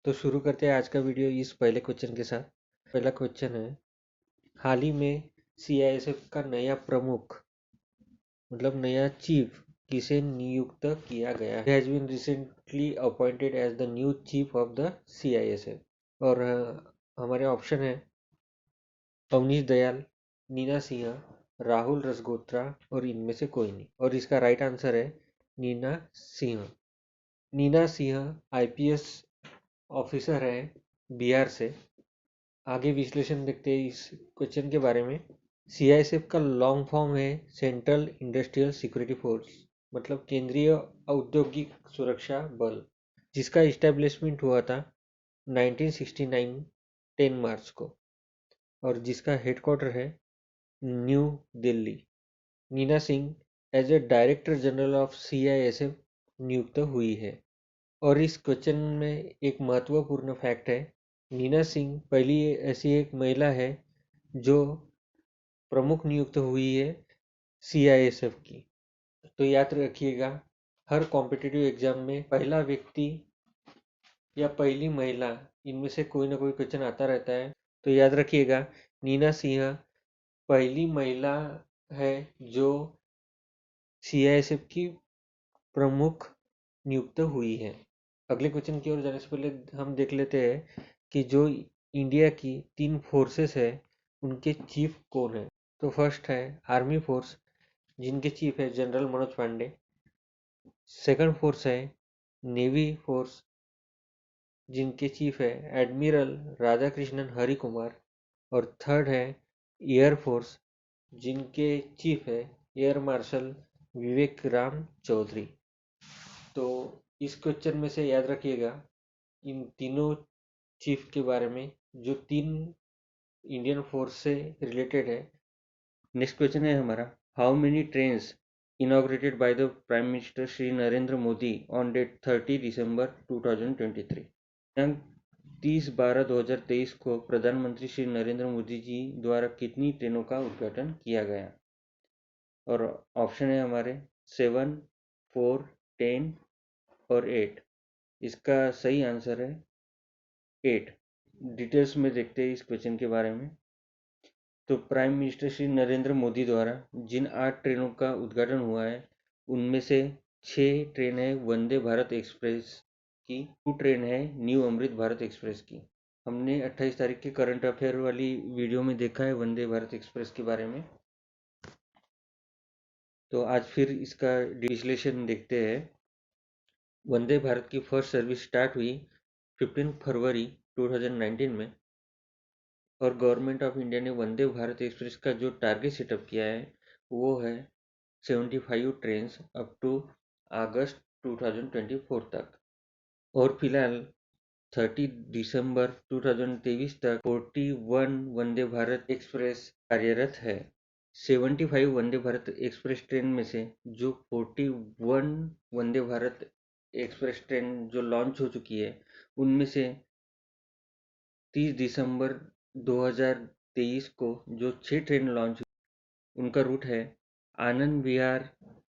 तो शुरू करते हैं आज का वीडियो इस पहले क्वेश्चन के साथ। पहला क्वेश्चन है, हाल ही में सीआईएसएफ का नया प्रमुख मतलब नया चीफ किसे नियुक्त किया गया है? Has been recently appointed as the new chief of the CISF. और हमारे ऑप्शन है अवनीश दयाल, नीना सिंह, राहुल रसगोत्रा और इनमें से कोई नहीं। और इसका राइट आंसर है नीना सिंह। नीना सिंह आईपीएस ऑफिसर है बिहार से। आगे विश्लेषण देखते हैं इस क्वेश्चन के बारे में। सीआईएसएफ का लॉन्ग फॉर्म है सेंट्रल इंडस्ट्रियल सिक्योरिटी फोर्स, मतलब केंद्रीय औद्योगिक सुरक्षा बल, जिसका इस्टेब्लिशमेंट हुआ था 1969 10 मार्च को और जिसका हेडक्वार्टर है New Delhi. Neena Singh as a director general of CISF नियुक्त हुई है। और इस क्वेश्चन में एक महत्वपूर्ण फैक्ट है, नीना सिंह पहली ऐसी एक महिला है जो प्रमुख नियुक्त हुई है सीआईएसएफ की। तो याद रखिएगा, हर कॉम्पिटिटिव एग्जाम में पहला व्यक्ति या पहली महिला, इनमें से कोई ना कोई क्वेश्चन आता रहता है। तो याद रखिएगा, नीना सिंह पहली महिला है जो सीआईएसएफ की प्रमुख नियुक्त हुई है। अगले क्वेश्चन की ओर जाने से पहले हम देख लेते हैं कि जो इंडिया की 3 फोर्सेस है उनके चीफ कौन है। तो फर्स्ट है आर्मी फोर्स, जिनके चीफ है general Manoj Pande. Second force है नेवी फोर्स, जिनके चीफ है एडमिरल राधाकृष्णन हरि कुमार। और थर्ड है एयर फोर्स, जिनके चीफ है एयर मार्शल विवेक राम चौधरी। तो इस क्वेश्चन में से याद रखिएगा इन तीनों चीफ के बारे में जो 3 इंडियन फोर्स से रिलेटेड है। नेक्स्ट क्वेश्चन है हमारा, how many trains inaugurated by the prime minister Shri Narendra Modi on date 30 December 2023। दिनांक 30/12/2023 को प्रधानमंत्री श्री नरेंद्र मोदी जी द्वारा कितनी ट्रेनों का उद्घाटन किया गया? और ऑप्शन है हमारे 7, 4, 10 और 8। इसका सही आंसर है 8। डिटेल्स में देखते हैं इस क्वेश्चन के बारे में। तो प्राइम मिनिस्टर श्री नरेंद्र मोदी द्वारा जिन 8 ट्रेनों का उद्घाटन हुआ है उनमें से 6 ट्रेन है वंदे भारत एक्सप्रेस की, 2 ट्रेन है न्यू अमृत भारत एक्सप्रेस की। हमने 28 तारीख के करंट अफेयर वाली वीडियो में देखा है वंदे भारत एक्सप्रेस के बारे में। तो आज फिर इसका विश्लेषण देखते हैं। वंदे भारत की फर्स्ट सर्विस स्टार्ट हुई 15 फरवरी 2019 में और गवर्नमेंट ऑफ इंडिया ने वंदे भारत एक्सप्रेस का जो टारगेट सेटअप किया है वो है 75 ट्रेन अप टू अगस्त 2024 तक। और फिलहाल 30 दिसंबर 2023 तक 41 वंदे भारत एक्सप्रेस कार्यरत है। 75 वंदे भारत एक्सप्रेस ट्रेन में से जो 41 वंदे भारत एक्सप्रेस ट्रेन जो लॉन्च हो चुकी है उनमें से 30 दिसंबर 2023 को जो 6 ट्रेन लॉन्च हुई उनका रूट है आनंद विहार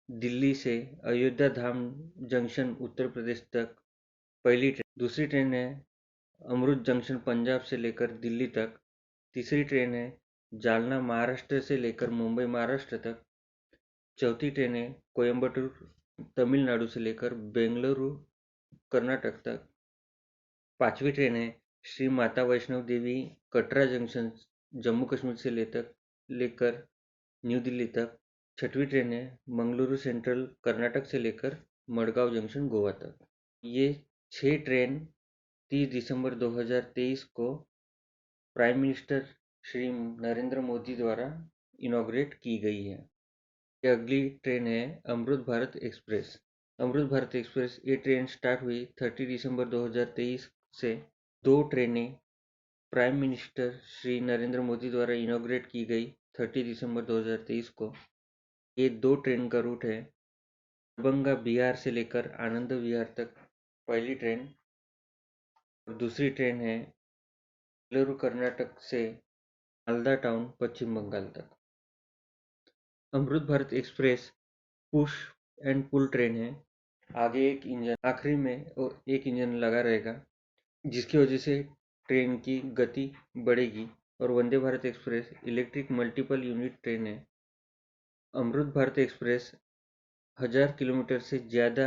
दिल्ली से अयोध्या धाम जंक्शन उत्तर प्रदेश तक पहली ट्रेन। दूसरी ट्रेन है अमृत जंक्शन पंजाब से लेकर दिल्ली तक। तीसरी ट्रेन है जालना महाराष्ट्र से लेकर मुंबई महाराष्ट्र तक। चौथी ट्रेन है कोयम्बटूर तमिलनाडु से लेकर बेंगलुरु कर्नाटक तक। पांचवी ट्रेन है श्री माता वैष्णव देवी कटरा जंक्शन जम्मू कश्मीर से लेकर न्यू दिल्ली तक। छठवीं ट्रेन है मंगलुरु सेंट्रल कर्नाटक से लेकर मडगांव जंक्शन गोवा तक। ये 6 ट्रेन 30 दिसंबर 2023 को प्राइम मिनिस्टर श्री नरेंद्र मोदी द्वारा इनॉग्रेट की गई है। ये अगली ट्रेन है अमृत भारत एक्सप्रेस। अमृत भारत एक्सप्रेस ये ट्रेन स्टार्ट हुई 30 दिसंबर 2023 से। 2 ट्रेनें प्राइम मिनिस्टर श्री नरेंद्र मोदी द्वारा इनॉग्रेट की गई 30 दिसंबर 2023 को। ये 2 ट्रेन का रूट है दरभंगा बिहार से लेकर आनंद विहार तक पहली ट्रेन और दूसरी ट्रेन है बेंगलुरु कर्नाटक से मालदा टाउन पश्चिम बंगाल तक। Amrit Bharat express push and pull train है। आगे एक इंजन, आखिरी में एक इंजन लगा रहेगा। जिसकी वजह से ट्रेन की गति बढ़ेगी। और Vande Bharat express electric multiple unit train है। अमृत भारत एक्सप्रेस 1000 किलोमीटर से ज़्यादा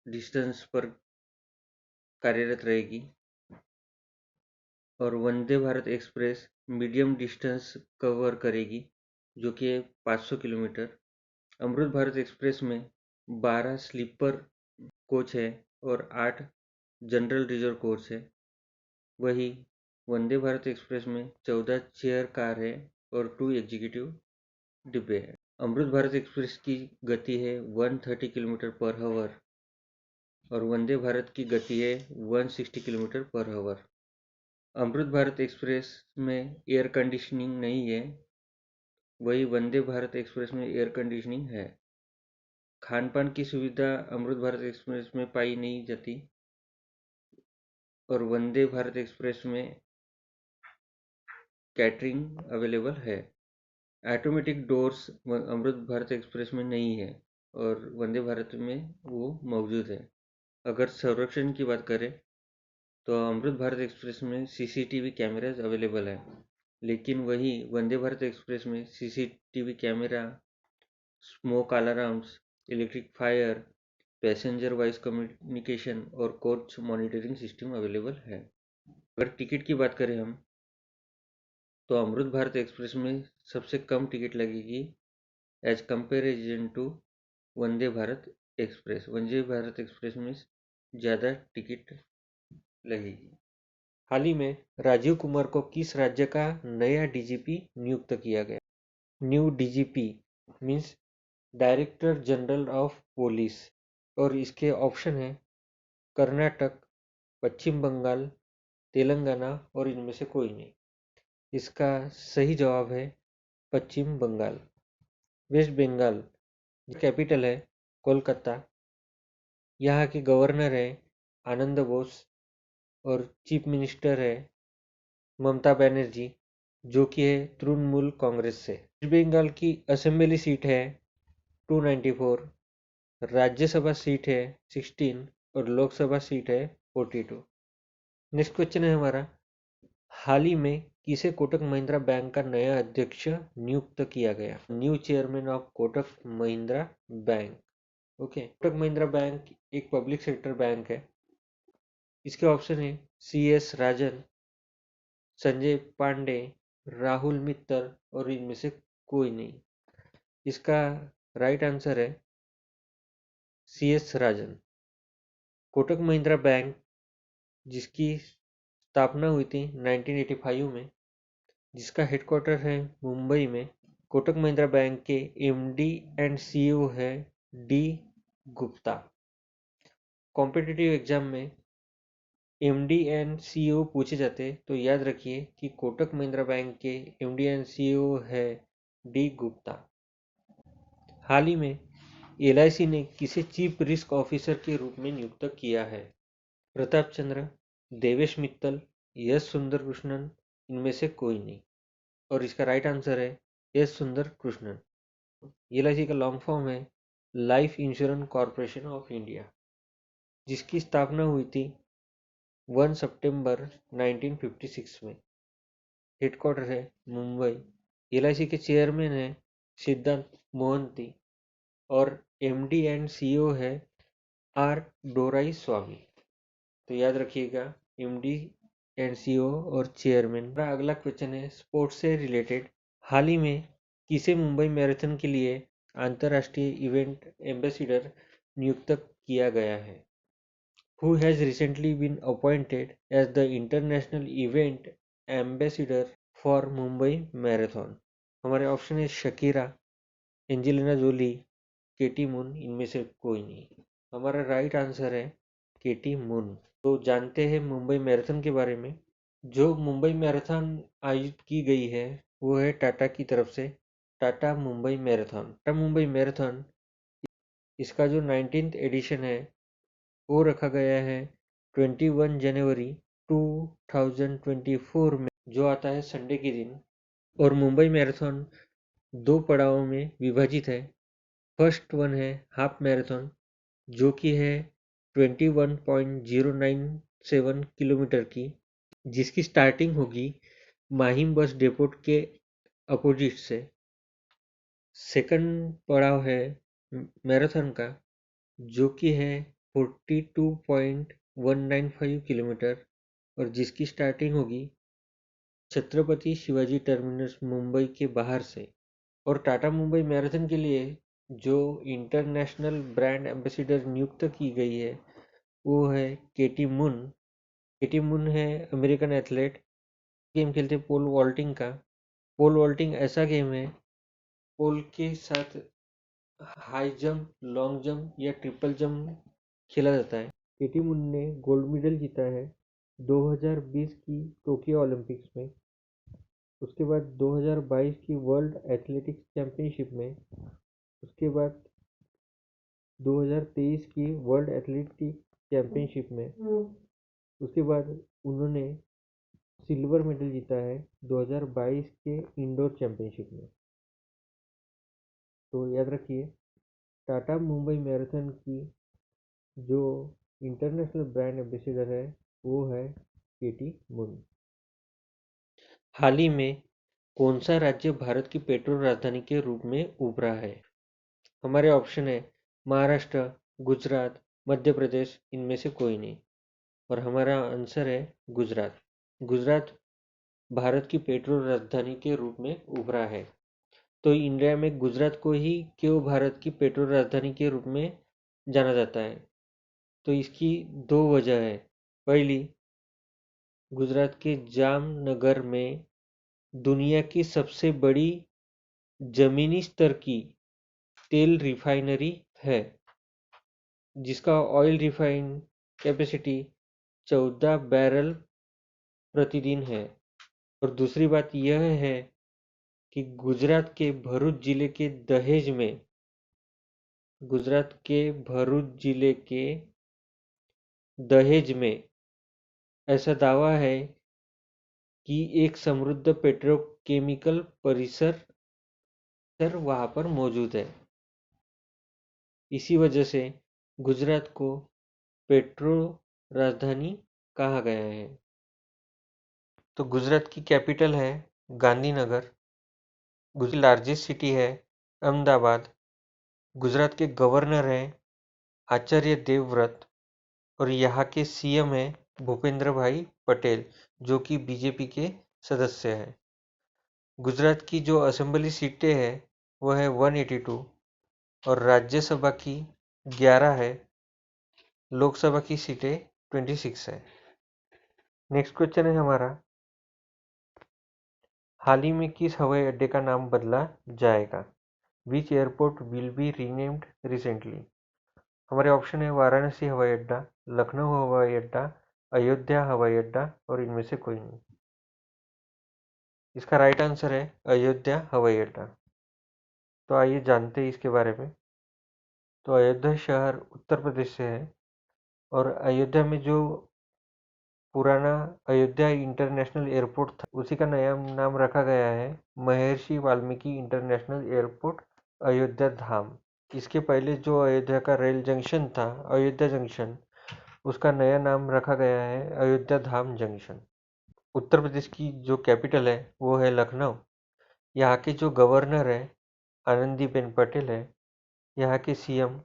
डिस्टेंस पर कार्यरत रहेगी। और Vande Bharat express medium distance cover करेगी, जो कि है 500 किलोमीटर। अमृत भारत एक्सप्रेस में 12 स्लीपर कोच है और 8 जनरल रिजर्व कोच है। वही वंदे भारत एक्सप्रेस में 14 चेयर कार है और 2 एग्जीक्यूटिव डिब्बे हैं। अमृत भारत एक्सप्रेस की गति है 130 किलोमीटर पर आवर और वंदे भारत की गति है 160 किलोमीटर पर आवर। अमृत भारत एक्सप्रेस में एयर कंडीशनिंग नहीं है, वही वंदे भारत एक्सप्रेस में एयर कंडीशनिंग है। खान पान की सुविधा अमृत भारत एक्सप्रेस में पाई नहीं जाती और वंदे भारत एक्सप्रेस में कैटरिंग अवेलेबल है। ऑटोमेटिक डोर्स अमृत भारत एक्सप्रेस में नहीं है और वंदे भारत में वो मौजूद है। अगर संरक्षण की बात करें तो अमृत भारत एक्सप्रेस में सीसीटीवी कैमराज अवेलेबल है, लेकिन वही वंदे भारत एक्सप्रेस में CCTV camera, smoke alarms, electric fire, passenger voice communication और कोच मॉनिटरिंग सिस्टम अवेलेबल है। अगर टिकट की बात करें हम, तो अमृत भारत एक्सप्रेस में सबसे कम टिकट लगेगी as comparison to Vande Bharat express. Vande Bharat express में ज़्यादा टिकट लगेगी। हाल ही में राजीव कुमार को किस राज्य का नया डीजीपी नियुक्त किया गया? New DGP means director general of police, और इसके ऑप्शन है कर्नाटक, पश्चिम बंगाल, तेलंगाना और इनमें से कोई नहीं। इसका सही जवाब है पश्चिम बंगाल। वेस्ट बंगाल कैपिटल है कोलकाता। यहाँ के गवर्नर है आनंद बोस और चीफ मिनिस्टर है ममता बनर्जी, जो कि है तृणमूल कांग्रेस से। वेस्ट बंगाल की असेंबली सीट है 294, राज्यसभा सीट है 16 और लोकसभा सीट है 42। नेक्स्ट क्वेश्चन है हमारा, हाल ही में किसे कोटक महिंद्रा बैंक का नया अध्यक्ष नियुक्त किया गया? New chairman of Kotak Mahindra bank. Okay, Kotak Mahindra bank एक पब्लिक सेक्टर बैंक है। इसके ऑप्शन है CS राजन, संजय पांडे, राहुल मित्तल और इनमें से कोई नहीं। इसका राइट आंसर है CS राजन। कोटक महिंद्रा बैंक जिसकी स्थापना हुई थी 1985 में, जिसका हेडक्वार्टर है मुंबई में। कोटक महिंद्रा बैंक के MD एंड CEO है D गुप्ता। कॉम्पिटिटिव एग्जाम में MD एंड CEO पूछे जाते तो याद रखिए कि कोटक महिंद्रा बैंक के MD एंड CEO है D गुप्ता। हाल ही में LIC ने किसे चीफ रिस्क ऑफिसर के रूप में नियुक्त किया है? प्रताप चंद्र, देवेश मित्तल, S सुंदर कृष्णन, इनमें से कोई नहीं। और इसका राइट आंसर है S सुंदर कृष्णन। LIC का लॉन्ग फॉर्म है life insurance corporation of India, जिसकी स्थापना हुई थी 1 सितंबर 1956 में। हेडक्वार्टर है मुंबई। LIC के चेयरमैन है सिद्धांत मोहंती और MD एंड CEO है R डोराई स्वामी। तो याद रखिएगा MD एंड CEO और चेयरमैन। अगला क्वेश्चन है स्पोर्ट्स से रिलेटेड। हाल ही में किसे मुंबई मैराथन के लिए अंतर्राष्ट्रीय इवेंट एम्बेसडर नियुक्त किया गया है? Who has recently been appointed as the international event ambassador for Mumbai Marathon? हमारे ऑप्शन है शकीरा, एंजेलिना जोली, केटी मून, इनमें से कोई नहीं। हमारा राइट आंसर है केटी मून। तो जानते हैं मुंबई मैराथन के बारे में। जो मुंबई मैराथन आयोजित की गई है वो है टाटा की तरफ से, टाटा मुंबई मैराथन। टाटा मुंबई मैराथन इसका जो 19th एडिशन है वो रखा गया है 21 जनवरी 2024 में, जो आता है संडे के दिन। और मुंबई मैराथन 2 पड़ावों में विभाजित है। फर्स्ट वन है हाफ मैराथन, जो कि है 21.09 किलोमीटर की, जिसकी स्टार्टिंग होगी माहिम बस डेपोट के अपोजिट से। सेकंड पड़ाव है मैराथन का, जो कि है 42.195 किलोमीटर और जिसकी स्टार्टिंग होगी छत्रपति शिवाजी टर्मिनस मुंबई के बाहर से। और टाटा मुंबई मैराथन के लिए जो इंटरनेशनल ब्रांड एम्बेसडर नियुक्त की गई है वो है केटी मुन। केटी मुन है अमेरिकन एथलीट, गेम खेलते पोल वॉल्टिंग का। पोल वॉल्टिंग ऐसा गेम है, पोल के साथ हाई जंप, लॉन्ग जंप या ट्रिपल जंप खेला जाता है। केटी मुन ने गोल्ड मेडल जीता है 2020 की टोक्यो ओलंपिक्स में, उसके बाद 2022 की वर्ल्ड एथलेटिक्स चैंपियनशिप में, उसके बाद 2023 की वर्ल्ड एथलेटिक्स चैंपियनशिप में, उसके बाद उन्होंने सिल्वर मेडल जीता है 2022 के इंडोर चैंपियनशिप में। तो याद रखिए, टाटा मुंबई मैराथन की जो इंटरनेशनल ब्रांड एम्बेसडर है वो है केटी मुन। हाल ही में कौन सा राज्य भारत की पेट्रोल राजधानी के रूप में उभरा है? हमारे ऑप्शन है महाराष्ट्र, गुजरात, मध्य प्रदेश, इनमें से कोई नहीं। और हमारा आंसर है गुजरात। गुजरात भारत की पेट्रोल राजधानी के रूप में उभरा है। तो इंडिया में गुजरात को ही क्यों भारत की पेट्रोल राजधानी के रूप में जाना जाता है? तो इसकी दो वजह है। पहली, गुजरात के जामनगर में दुनिया की सबसे बड़ी जमीनी स्तर की तेल रिफाइनरी है, जिसका ऑयल रिफाइन कैपेसिटी 14 बैरल प्रतिदिन है। और दूसरी बात यह है कि गुजरात के भरूच जिले के दहेज में ऐसा दावा है कि एक समृद्ध पेट्रोकेमिकल परिसर वहां पर मौजूद है। इसी वजह से गुजरात को पेट्रो राजधानी कहा गया है। तो गुजरात की कैपिटल है गांधीनगर। गुजरात की लार्जेस्ट सिटी है अहमदाबाद। गुजरात के गवर्नर हैं आचार्य देवव्रत और यहाँ के सीएम हैं भूपेंद्र भाई पटेल, जो कि बीजेपी के सदस्य हैं। गुजरात की जो असेंबली सीटें हैं वो है 182 और राज्यसभा की 11 है, लोकसभा की सीटें 26 है। नेक्स्ट क्वेश्चन है हमारा, हाल ही में किस हवाई अड्डे का नाम बदला जाएगा? Which airport will be renamed recently? हमारे ऑप्शन है वाराणसी हवाई अड्डा, लखनऊ हवाई अड्डा, अयोध्या हवाई अड्डा और इनमें से कोई नहीं। इसका राइट आंसर है अयोध्या हवाई अड्डा। तो आइए जानते हैं इसके बारे में। तो अयोध्या शहर उत्तर प्रदेश से है और अयोध्या में जो पुराना अयोध्या इंटरनेशनल एयरपोर्ट था उसी का नया नाम रखा गया है महर्षि वाल्मीकि इंटरनेशनल एयरपोर्ट अयोध्या धाम। इसके पहले जो अयोध्या का रेल जंक्शन था अयोध्या जंक्शन, उसका नया नाम रखा गया है अयोध्या धाम जंक्शन। उत्तर प्रदेश की जो कैपिटल है वो है लखनऊ। यहाँ के जो गवर्नर है आनंदीबेन पटेल है। यहाँ के सीएम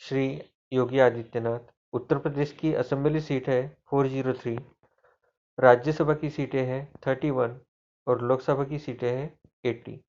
श्री योगी आदित्यनाथ। उत्तर प्रदेश की असेंबली सीट है 403, राज्यसभा की सीटें हैं 31 और लोकसभा की सीटें हैं 80।